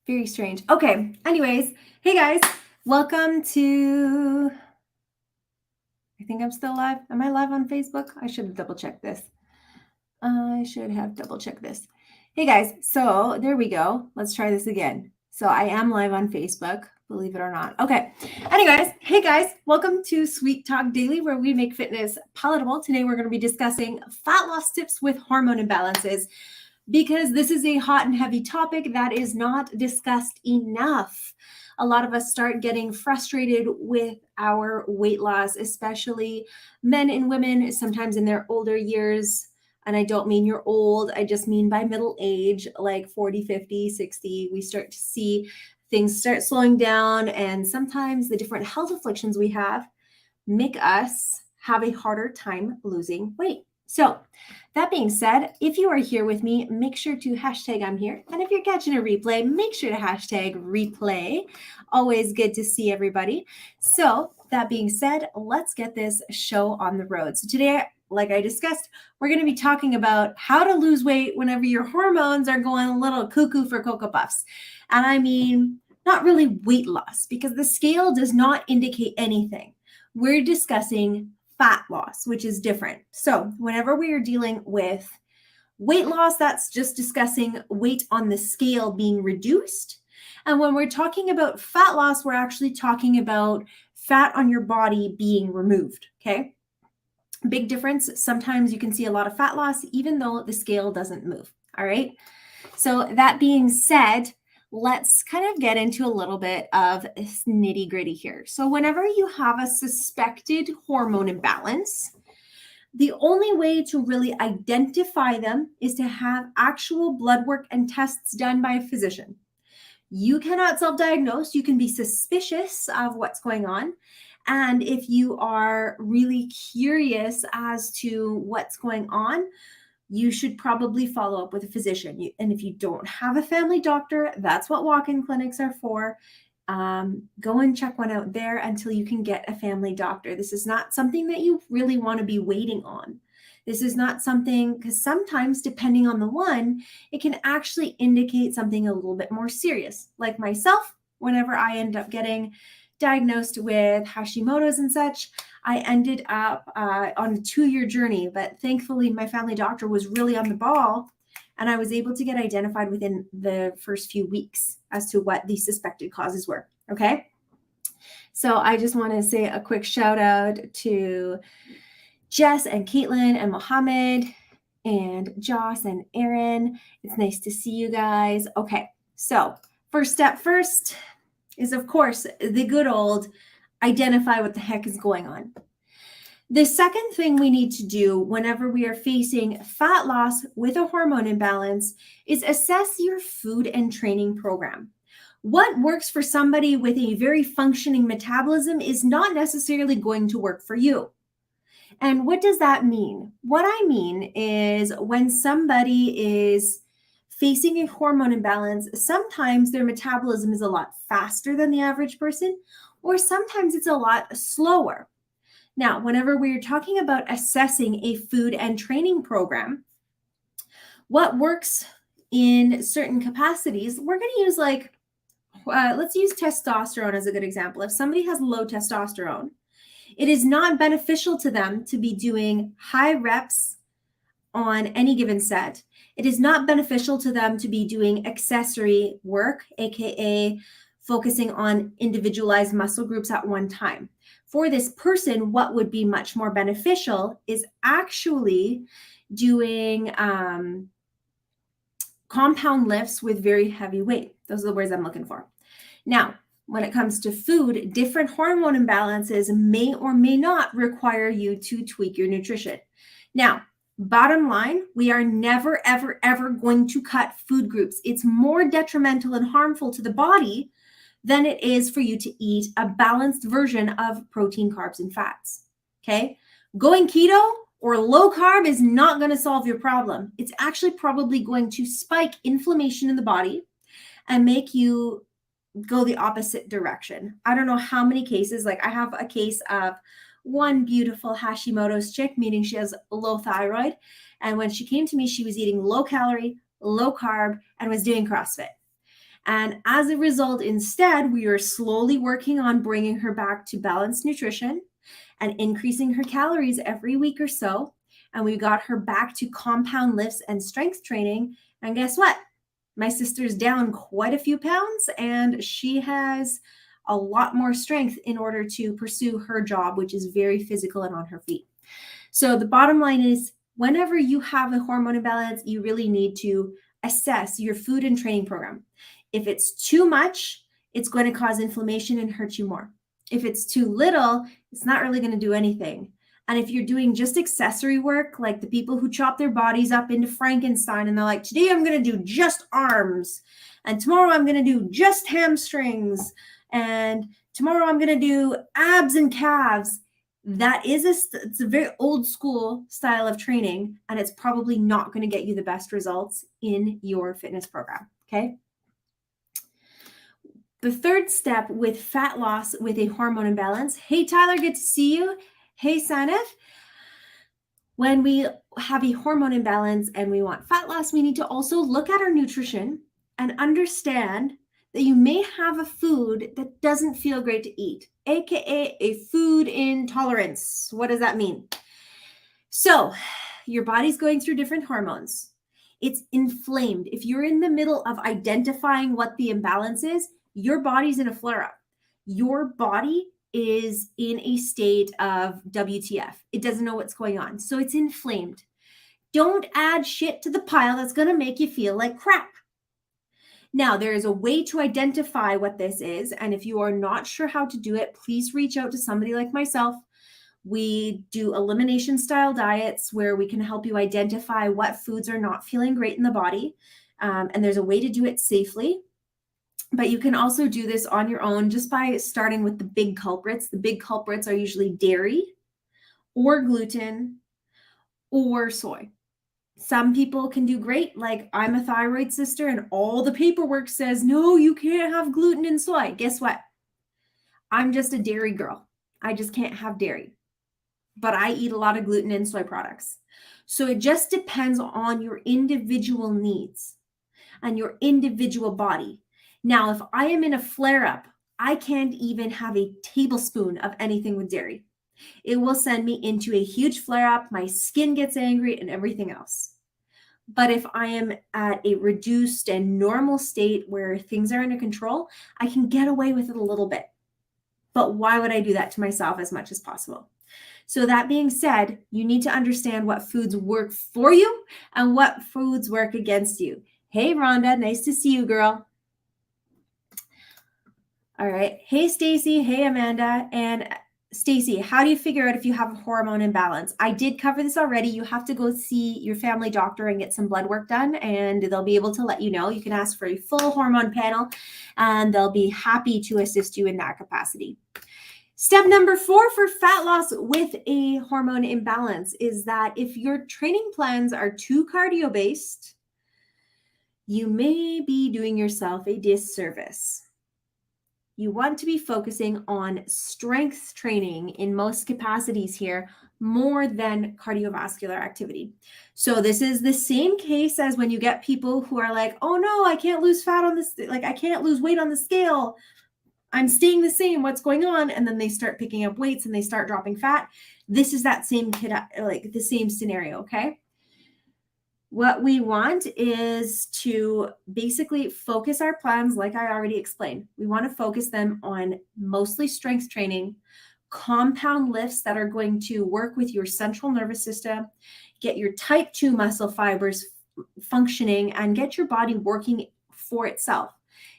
Very strange. Okay. Anyways, hey guys, welcome to. I think I'm still live. Am I live on Facebook? I should double check this. Hey guys, so there we go. Let's try this again. So I am live on Facebook, believe it or not. Okay. Anyways, hey guys, welcome to Sweet Talk Daily, where we make fitness palatable. Today we're going to be discussing fat loss tips with hormone imbalances, because this is a hot and heavy topic that is not discussed enough. A lot of us start getting frustrated with our weight loss, especially men and women, sometimes in their older years. And I don't mean you're old, I just mean by middle age, like 40, 50, 60, we start to see things start slowing down. And sometimes the different health afflictions we have make us have a harder time losing weight. So that being said, if you are here with me, make sure to hashtag I'm here. And if you're catching a replay, make sure to hashtag replay. Always good to see everybody. So that being said, let's get this show on the road. So today, like I discussed, we're going to be talking about how to lose weight whenever your hormones are going a little cuckoo for Cocoa Puffs. And I mean, not really weight loss, because the scale does not indicate anything. We're discussing fat loss, which is different. So whenever we are dealing with weight loss, that's just discussing weight on the scale being reduced. And when we're talking about fat loss, we're actually talking about fat on your body being removed, okay? Big difference. Sometimes you can see a lot of fat loss, even though the scale doesn't move, all right? So that being said, let's kind of get into a little bit of nitty gritty here. So whenever you have a suspected hormone imbalance, the only way to really identify them is to have actual blood work and tests done by a physician. You cannot self-diagnose. You can be suspicious of what's going on. And if you are really curious as to what's going on, you should probably follow up with a physician. And if you don't have a family doctor, that's what walk-in clinics are for. Go and check one out there until you can get a family doctor. This is not something that you really want to be waiting on. This is not something, because sometimes depending on the one, it can actually indicate something a little bit more serious. Like myself, whenever I end up getting diagnosed with Hashimoto's and such, I ended up on a 2-year journey, but thankfully my family doctor was really on the ball, and I was able to get identified within the first few weeks as to what the suspected causes were, okay? So I just want to say a quick shout out to Jess and Caitlin and Mohammed and Joss and Aaron. It's nice to see you guys. Okay, so first step first is, of course, the good old identify what the heck is going on. The second thing we need to do whenever we are facing fat loss with a hormone imbalance is assess your food and training program. What works for somebody with a very functioning metabolism is not necessarily going to work for you. And what does that mean? What I mean is when somebody is facing a hormone imbalance, sometimes their metabolism is a lot faster than the average person, or sometimes it's a lot slower. Now, whenever we're talking about assessing a food and training program, what works in certain capacities, we're going to use let's use testosterone as a good example. If somebody has low testosterone, it is not beneficial to them to be doing high reps on any given set. It is not beneficial to them to be doing accessory work, aka focusing on individualized muscle groups at one time. For this person, what would be much more beneficial is actually doing compound lifts with very heavy weight. Those are the words I'm looking for. Now, when it comes to food, different hormone imbalances may or may not require you to tweak your nutrition. Now, bottom line, we are never, ever, ever going to cut food groups. It's more detrimental and harmful to the body than it is for you to eat a balanced version of protein, carbs, and fats, okay? Going keto or low carb is not going to solve your problem. It's actually probably going to spike inflammation in the body and make you go the opposite direction. I don't know how many cases, like I have a case of one beautiful Hashimoto's chick, meaning she has low thyroid. And when she came to me, she was eating low calorie, low carb, and was doing CrossFit. And as a result, instead, we are slowly working on bringing her back to balanced nutrition and increasing her calories every week or so. And we got her back to compound lifts and strength training. And guess what? My sister's down quite a few pounds and she has a lot more strength in order to pursue her job, which is very physical and on her feet. So the bottom line is, whenever you have a hormone imbalance, you really need to assess your food and training program. If it's too much, it's going to cause inflammation and hurt you more. If it's too little, it's not really going to do anything. And if you're doing just accessory work, like the people who chop their bodies up into Frankenstein and they're like, today I'm going to do just arms, and tomorrow I'm going to do just hamstrings, and tomorrow I'm going to do abs and calves, that is it's a very old school style of training, and it's probably not going to get you the best results in your fitness program. Okay. The third step with fat loss with a hormone imbalance. Hey, Tyler, good to see you. Hey, Sanif. When we have a hormone imbalance and we want fat loss, we need to also look at our nutrition and understand that you may have a food that doesn't feel great to eat, aka a food intolerance. What does that mean? So your body's going through different hormones. It's inflamed. If you're in the middle of identifying what the imbalance is, your body's in a flare-up. Your body is in a state of WTF. It doesn't know what's going on. So it's inflamed. Don't add shit to the pile that's going to make you feel like crap. Now, there is a way to identify what this is. And if you are not sure how to do it, please reach out to somebody like myself. We do elimination style diets where we can help you identify what foods are not feeling great in the body. And there's a way to do it safely. But you can also do this on your own just by starting with the big culprits. The big culprits are usually dairy or gluten or soy. Some people can do great. Like, I'm a thyroid sister and all the paperwork says, no, you can't have gluten and soy. Guess what? I'm just a dairy girl. I just can't have dairy. But I eat a lot of gluten and soy products. So it just depends on your individual needs and your individual body. Now, if I am in a flare-up, I can't even have a tablespoon of anything with dairy. It will send me into a huge flare-up. My skin gets angry and everything else. But if I am at a reduced and normal state where things are under control, I can get away with it a little bit. But why would I do that to myself as much as possible? So that being said, you need to understand what foods work for you and what foods work against you. Hey, Rhonda, nice to see you, girl. All right. Hey, Stacy. Hey, Amanda. And Stacy, how do you figure out if you have a hormone imbalance? I did cover this already. You have to go see your family doctor and get some blood work done, and they'll be able to let you know. You can ask for a full hormone panel, and they'll be happy to assist you in that capacity. Step number 4 for fat loss with a hormone imbalance is that if your training plans are too cardio-based, you may be doing yourself a disservice. You want to be focusing on strength training in most capacities here more than cardiovascular activity. So this is the same case as when you get people who are like, oh no, I can't lose fat on this, like I can't lose weight on the scale. I'm staying the same. What's going on? And then they start picking up weights and they start dropping fat. This is that same kid, like the same scenario, okay? What we want is to basically focus our plans, like I already explained. We want to focus them on mostly strength training, compound lifts that are going to work with your central nervous system, get your type 2 muscle fibers functioning, and get your body working for itself.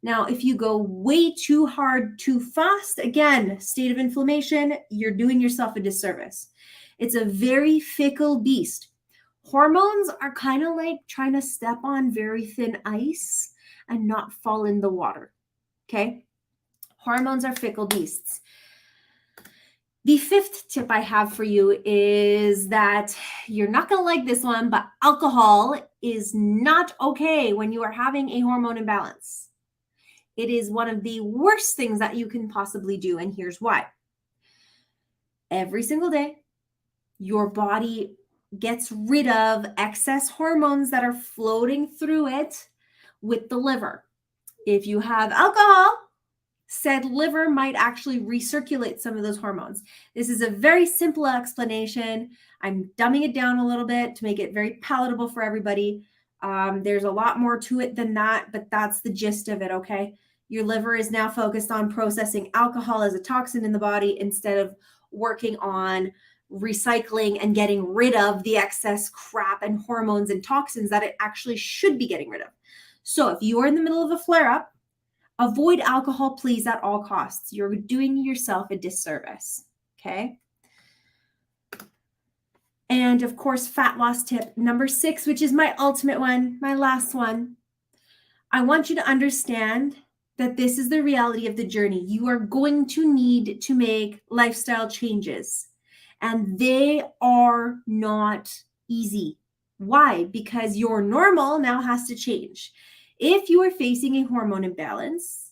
Now, if you go way too hard, too fast, again, state of inflammation, you're doing yourself a disservice. It's a very fickle beast. Hormones are kind of like trying to step on very thin ice and not fall in the water, okay? Hormones are fickle beasts. The 5th tip I have for you is that you're not going to like this one, but alcohol is not okay when you are having a hormone imbalance. It is one of the worst things that you can possibly do, and here's why. Every single day, your body gets rid of excess hormones that are floating through it with the liver. If you have alcohol, said liver might actually recirculate some of those hormones. This is a very simple explanation. I'm dumbing it down a little bit to make it very palatable for everybody. There's a lot more to it than that, but that's the gist of it, okay? Your liver is now focused on processing alcohol as a toxin in the body instead of working on recycling and getting rid of the excess crap and hormones and toxins that it actually should be getting rid of. So if you're in the middle of a flare-up, avoid alcohol, please, at all costs. You're doing yourself a disservice, okay? And of course, fat loss tip number 6, which is my ultimate one, my last one. I want you to understand that this is the reality of the journey. You are going to need to make lifestyle changes, and they are not easy. Why? Because your normal now has to change. If you are facing a hormone imbalance,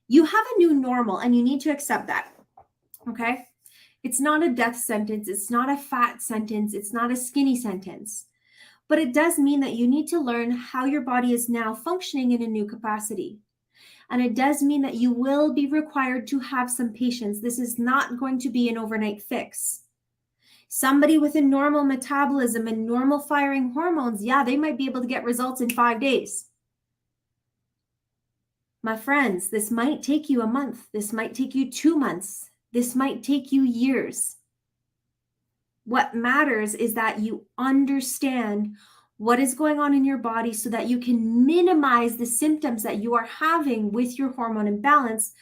you have a new normal and you need to accept that, okay? It's not a death sentence. It's not a fat sentence. It's not a skinny sentence. But it does mean that you need to learn how your body is now functioning in a new capacity. And it does mean that you will be required to have some patience. This is not going to be an overnight fix. Somebody with a normal metabolism and normal firing hormones, yeah, they might be able to get results in 5 days. My friends, this might take you a month. This might take you 2 months. This might take you years. What matters is that you understand what is going on in your body so that you can minimize the symptoms that you are having with your hormone imbalance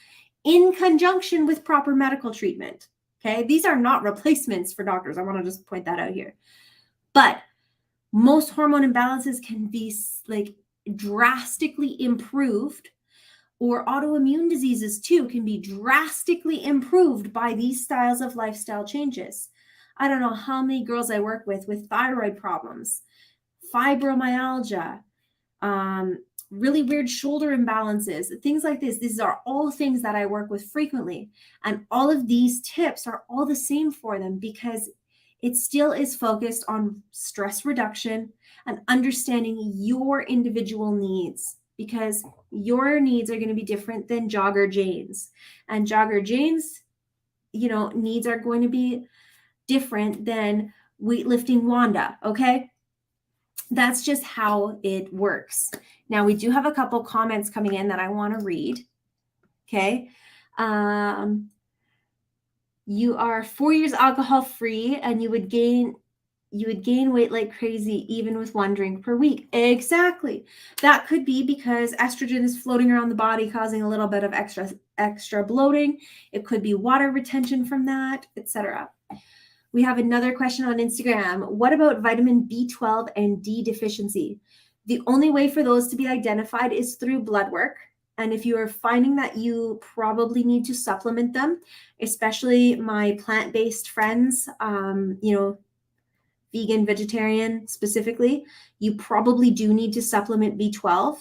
in conjunction with proper medical treatment. Okay, these are not replacements for doctors. I want to just point that out here. But most hormone imbalances can be like drastically improved, or autoimmune diseases too can be drastically improved by these styles of lifestyle changes. I don't know how many girls I work with thyroid problems, fibromyalgia, really weird shoulder imbalances, things like this. These are all things that I work with frequently. And all of these tips are all the same for them because it still is focused on stress reduction and understanding your individual needs, because your needs are going to be different than Jogger Jane's. And Jogger Jane's, needs are going to be different than weightlifting Wanda, okay? That's just how it works. Now, we do have a couple comments coming in that I want to read, okay? You are 4 years alcohol free and you would gain weight like crazy even with 1 drink per week. Exactly. That could be because estrogen is floating around the body, causing a little bit of extra bloating. It could be water retention from that, etc. We have another question on Instagram. What about vitamin B12 and D deficiency? The only way for those to be identified is through blood work. And if you are finding that you probably need to supplement them, especially my plant-based friends, vegan, vegetarian specifically, you probably do need to supplement B12.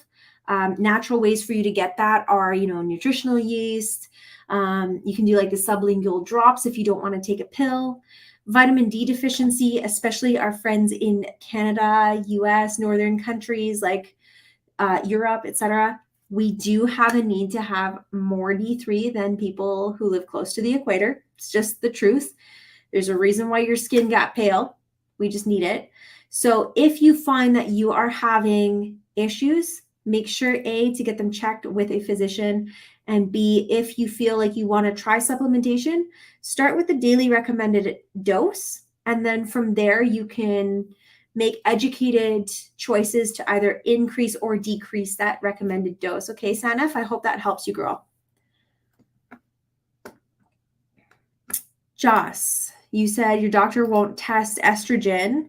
Natural ways for you to get that are, nutritional yeast. You can do like the sublingual drops if you don't want to take a pill. Vitamin D deficiency, especially our friends in Canada, US, northern countries like Europe, etc. We do have a need to have more D3 than people who live close to the equator. It's just the truth. There's a reason why your skin got pale. We just need it. So if you find that you are having issues, make sure A, to get them checked with a physician, and B, if you feel like you want to try supplementation, start with the daily recommended dose. And then from there, you can make educated choices to either increase or decrease that recommended dose. Okay, Sanef, I hope that helps you, girl. Joss, you said your doctor won't test estrogen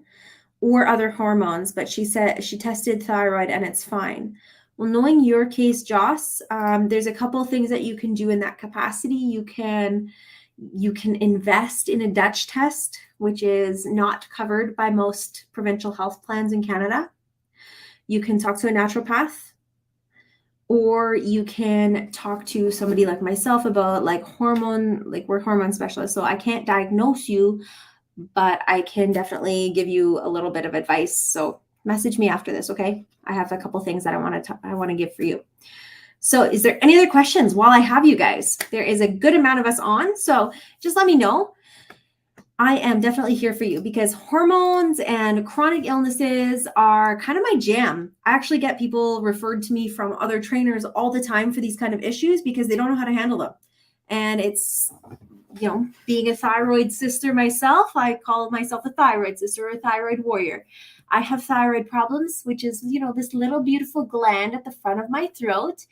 or other hormones, but she said she tested thyroid and it's fine. Well, knowing your case, Joss, there's a couple of things that you can do in that capacity. You can invest in a Dutch test, which is not covered by most provincial health plans in Canada. You can talk to a naturopath, or you can talk to somebody like myself about we're hormone specialists. So I can't diagnose you, but I can definitely give you a little bit of advice. So message me after this, okay? I have a couple things that I want to give for you. So is there any other questions while I have you guys? There is a good amount of us on, so just let me know. I am definitely here for you because hormones and chronic illnesses are kind of my jam. I actually get people referred to me from other trainers all the time for these kind of issues because they don't know how to handle them. And it's, being a thyroid sister myself, I call myself a thyroid sister or a thyroid warrior. I have thyroid problems, which is, this little beautiful gland at the front of my throat.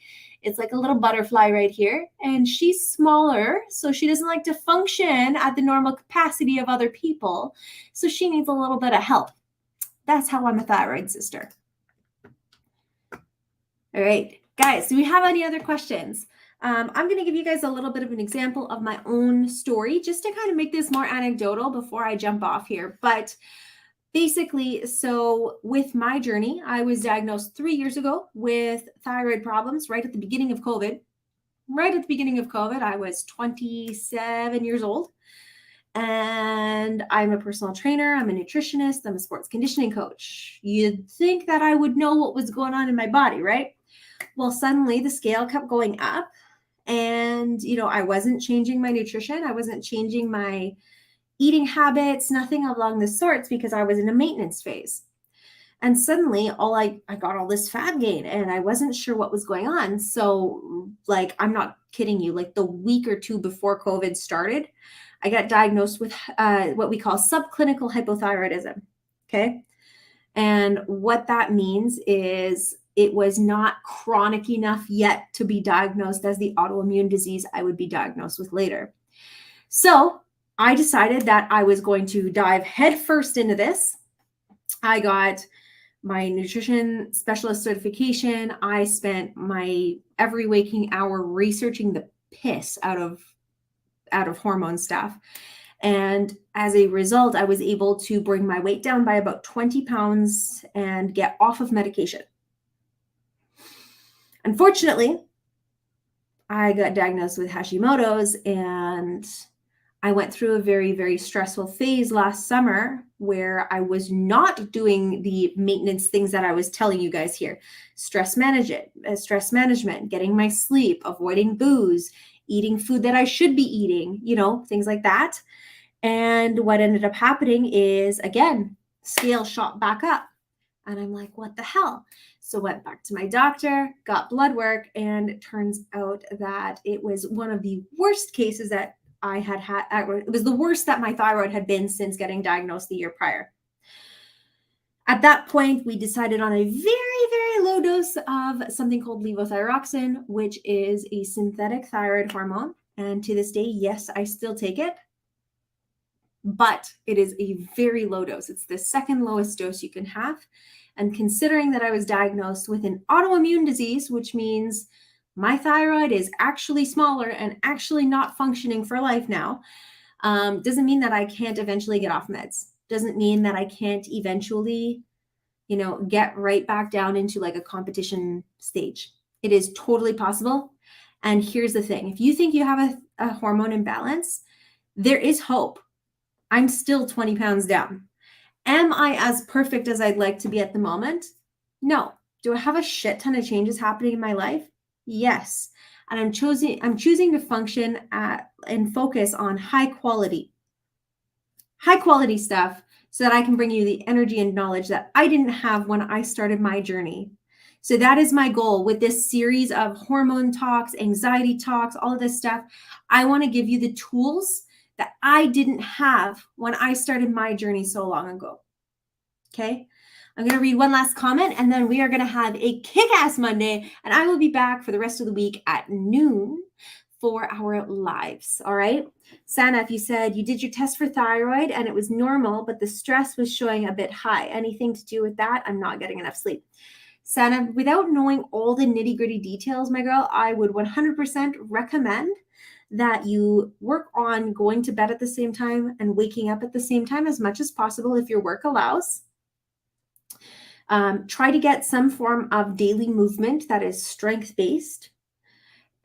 It's like a little butterfly right here. And she's smaller, so she doesn't like to function at the normal capacity of other people. So she needs a little bit of help. That's how I'm a thyroid sister. All right, guys, do we have any other questions? I'm going to give you guys a little bit of an example of my own story just to kind of make this more anecdotal before I jump off here. But basically, so with my journey, I was diagnosed 3 years ago with thyroid problems right at the beginning of COVID. Right at the beginning of COVID, I was 27 years old. And I'm a personal trainer. I'm a nutritionist. I'm a sports conditioning coach. You'd think that I would know what was going on in my body, right? Well, suddenly the scale kept going up. And, I wasn't changing my nutrition. I wasn't changing my eating habits, nothing along the sorts, because I was in a maintenance phase. And suddenly I got all this fat gain and I wasn't sure what was going on. So I'm not kidding you, the week or two before COVID started, I got diagnosed with what we call subclinical hypothyroidism. Okay. And what that means is it was not chronic enough yet to be diagnosed as the autoimmune disease I would be diagnosed with later. So I decided that I was going to dive headfirst into this. I got my nutrition specialist certification. I spent my every waking hour researching the piss out of hormone stuff. And as a result, I was able to bring my weight down by about 20 pounds and get off of medication. Unfortunately, I got diagnosed with Hashimoto's and I went through a very, very stressful phase last summer where I was not doing the maintenance things that I was telling you guys here. Stress management, getting my sleep, avoiding booze, eating food that I should be eating, things like that. And what ended up happening is, again, scale shot back up. And I'm like, what the hell? So went back to my doctor, got blood work, and it turns out that it was one of the worst cases that I had. It was the worst that my thyroid had been since getting diagnosed the year prior. At that point, we decided on a very, very low dose of something called levothyroxine, which is a synthetic thyroid hormone. And to this day, yes, I still take it, but it is a very low dose. It's the second lowest dose you can have. And considering that I was diagnosed with an autoimmune disease, which means my thyroid is actually smaller and actually not functioning for life now, doesn't mean that I can't eventually get off meds. Doesn't mean that I can't eventually, get right back down into a competition stage. It is totally possible. And here's the thing. If you think you have a hormone imbalance, there is hope. I'm still 20 pounds down. Am I as perfect as I'd like to be at the moment? No. Do I have a shit ton of changes happening in my life? Yes. And I'm choosing to function and focus on high quality stuff so that I can bring you the energy and knowledge that I didn't have when I started my journey. So that is my goal with this series of hormone talks, anxiety talks, all of this stuff. I want to give you the tools that I didn't have when I started my journey so long ago. Okay. I'm going to read one last comment and then we are going to have a kick-ass Monday and I will be back for the rest of the week at noon for our lives. All right. Sana, if you said you did your test for thyroid and it was normal, but the stress was showing a bit high. Anything to do with that? I'm not getting enough sleep. Sana, without knowing all the nitty-gritty details, my girl, I would 100% recommend that you work on going to bed at the same time and waking up at the same time as much as possible if your work allows. Try to get some form of daily movement that is strength-based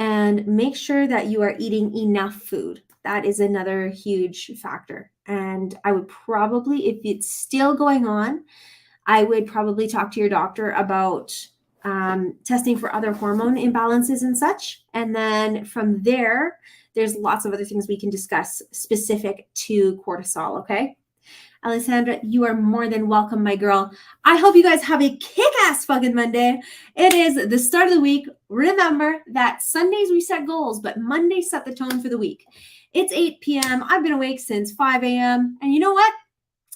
and make sure that you are eating enough food. That is another huge factor. And I would probably, if it's still going on, I would probably talk to your doctor about testing for other hormone imbalances and such. And then from there, there's lots of other things we can discuss specific to cortisol, okay? Alessandra, you are more than welcome, my girl. I hope you guys have a kick-ass fucking Monday. It is the start of the week. Remember that Sundays we set goals, but Mondays set the tone for the week. It's 8 p.m. I've been awake since 5 a.m. And you know what?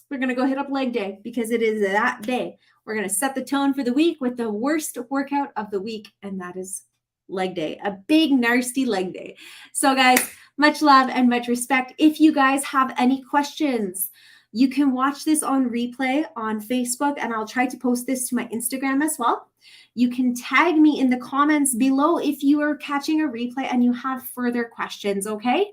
We're going to go hit up leg day because it is that day. We're going to set the tone for the week with the worst workout of the week, and that is leg day, a big nasty leg day. So guys, much love and much respect. If you guys have any questions, you can watch this on replay on Facebook, and I'll try to post this to my Instagram as well. You can tag me in the comments below if you are catching a replay and you have further questions, okay?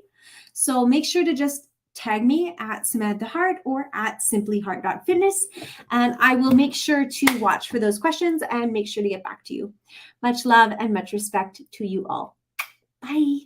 So make sure to just tag me at Samantha Hart or at simplyheart.fitness, and I will make sure to watch for those questions and make sure to get back to you. Much love and much respect to you all. Bye.